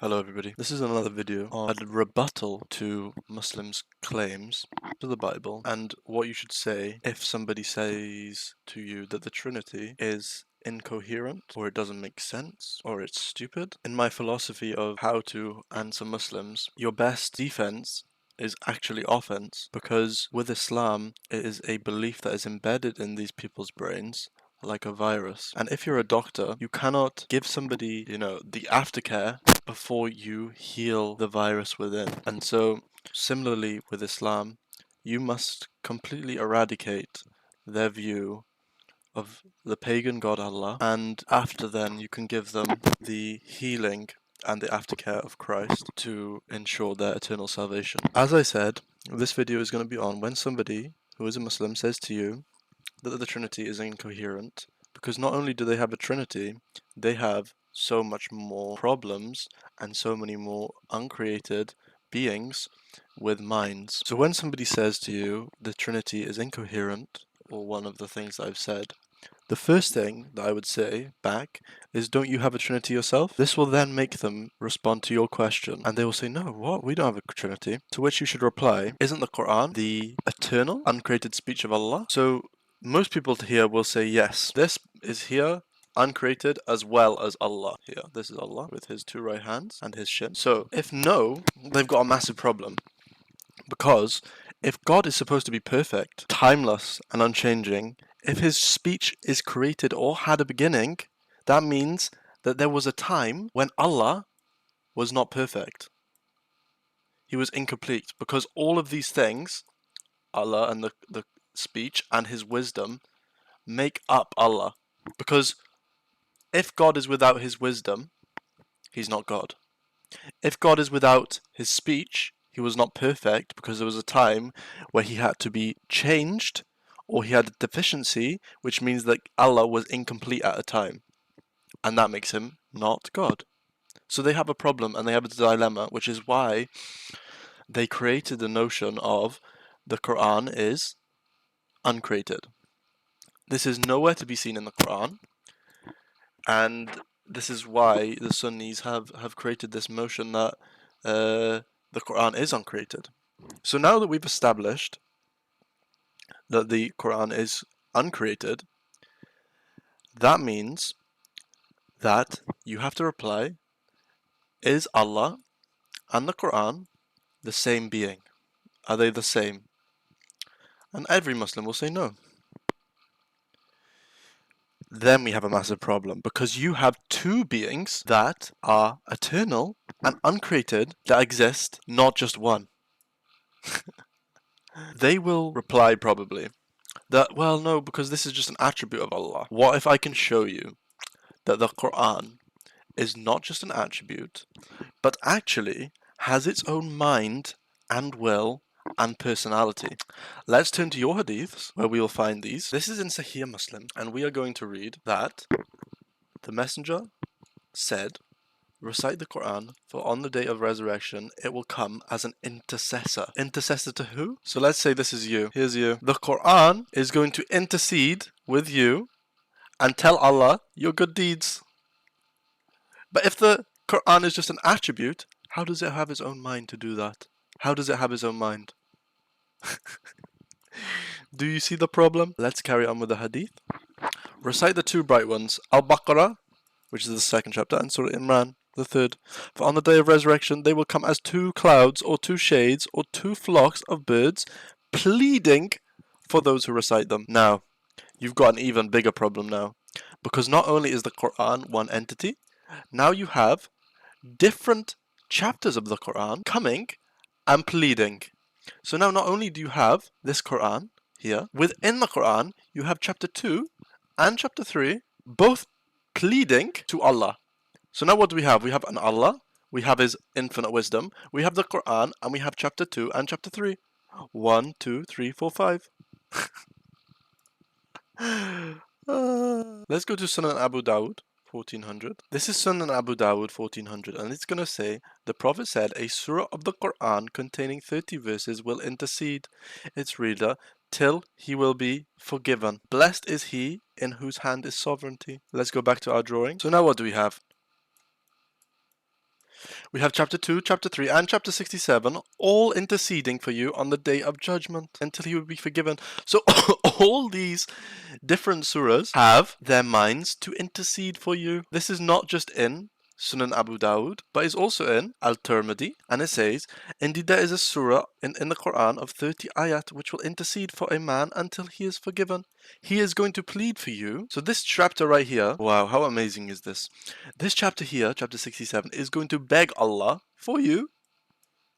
Hello everybody, this is another video on a rebuttal to Muslims' claims to the Bible and what you should say if somebody says to you that the Trinity is incoherent or it doesn't make sense or it's stupid. In my philosophy of how to answer Muslims, your best defense is actually offense, because with Islam it is a belief that is embedded in these people's brains like a virus. And if you're a doctor, you cannot give somebody, the aftercare before you heal the virus within. And so, similarly with Islam, you must completely eradicate their view of the pagan god Allah, and after then you can give them the healing and the aftercare of Christ to ensure their eternal salvation. As I said, this video is going to be on when somebody who is a Muslim says to you that the Trinity is incoherent, because not only do they have a Trinity, they have so much more problems and so many more uncreated beings with minds. So when somebody says to you the Trinity is incoherent, or one of the things that I've said, the first thing that I would say back is, don't you have a Trinity yourself? This will then make them respond to your question, and they will say, no, what? We don't have a Trinity. To which you should reply, isn't the Quran the eternal, uncreated speech of Allah? So most people here will say, yes, this is here uncreated as well as Allah here. This is Allah with his two right hands and his shin. So if no, they've got a massive problem. Because if God is supposed to be perfect, timeless, and unchanging, if his speech is created or had a beginning, that means that there was a time when Allah was not perfect. He was incomplete, because all of these things, Allah and the speech and his wisdom, make up Allah. Because if God is without his wisdom, he's not God. If God is without his speech, he was not perfect, because there was a time where he had to be changed, or he had a deficiency, which means that Allah was incomplete at a time. And that makes him not God. So they have a problem and they have a dilemma, which is why they created the notion of the Quran is uncreated. This is nowhere to be seen in the Quran, and this is why the Sunnis have created this notion that the Quran is uncreated. So now that we've established that the Quran is uncreated, that means that you have to reply, is Allah and the Quran the same being? Are they the same? And every Muslim will say no. Then we have a massive problem, because you have two beings that are eternal and uncreated that exist, not just one. They will reply probably that, well, no, because this is just an attribute of Allah. What if I can show you that the Quran is not just an attribute, but actually has its own mind and will and personality? Let's turn to your hadiths, where we will find these. This is in Sahih Muslim, and we are going to read that the Messenger said, recite the Quran, for on the day of resurrection it will come as an intercessor. Intercessor to who? So let's say this is you. Here's you. The Quran is going to intercede with you and tell Allah your good deeds. But if the Quran is just an attribute, how does it have its own mind to do that? How does it have its own mind? Do you see the problem? Let's carry on with the hadith. Recite the two bright ones, Al-Baqarah, which is the second chapter, and Surah Imran, the third. For on the day of resurrection they will come as two clouds, or two shades, or two flocks of birds, pleading for those who recite them. Now, you've got an even bigger problem now, because not only is the Quran one entity, now you have different chapters of the Quran coming and pleading. So now not only do you have this Quran here, within the Quran you have chapter 2 and chapter 3 both pleading to Allah. So now what do we have? We have an Allah, we have his infinite wisdom, we have the Quran, and we have chapter 2 and chapter 3. 1, 2, 3, 4, 5. Let's go to Sunan Abu Dawud, 1400. This is Sunan Abu Dawud, 1400, and it's going to say, the Prophet said, a surah of the Quran containing 30 verses will intercede its reader till he will be forgiven. Blessed is he in whose hand is sovereignty. Let's go back to our drawing. So now what do we have? We have chapter 2, chapter 3, and chapter 67 all interceding for you on the day of judgment until he will be forgiven. So all these different surahs have their minds to intercede for you. This is not just in Sunan Abu Dawud, but is also in Al-Tirmidhi, and it says, indeed there is a surah in the Quran of 30 ayat which will intercede for a man until he is forgiven. He is going to plead for you. So this chapter right here, wow, how amazing is this? This chapter here, chapter 67, is going to beg Allah for you.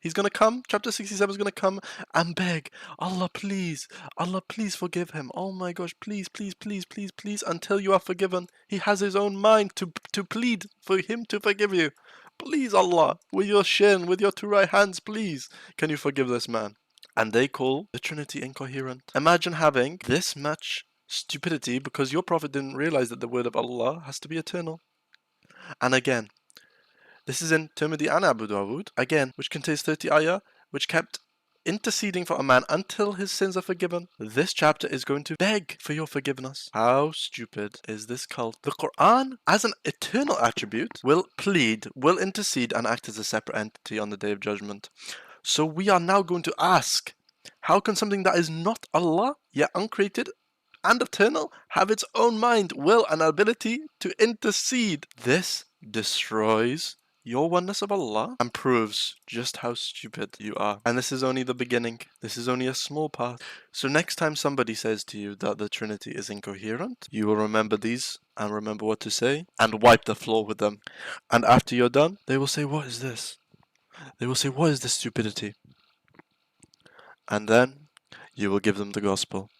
He's going to come, chapter 67 is going to come and beg, Allah please forgive him. Oh my gosh, please, until you are forgiven. He has his own mind to plead for him to forgive you. Please Allah, with your shin, with your two right hands, please, can you forgive this man? And they call the Trinity incoherent. Imagine having this much stupidity because your Prophet didn't realize that the word of Allah has to be eternal. And again, this is in Tirmidhi and Abu Dawud, again, which contains 30 ayah, which kept interceding for a man until his sins are forgiven. This chapter is going to beg for your forgiveness. How stupid is this cult? The Quran, as an eternal attribute, will plead, will intercede, and act as a separate entity on the Day of Judgment. So we are now going to ask, how can something that is not Allah, yet uncreated and eternal, have its own mind, will, and ability to intercede? This destroys your oneness of Allah and proves just how stupid you are. And this is only the beginning. This is only a small part. So next time somebody says to you that the Trinity is incoherent, you will remember these and remember what to say and wipe the floor with them. And after you're done, they will say, what is this? They will say, what is this stupidity? And then you will give them the gospel.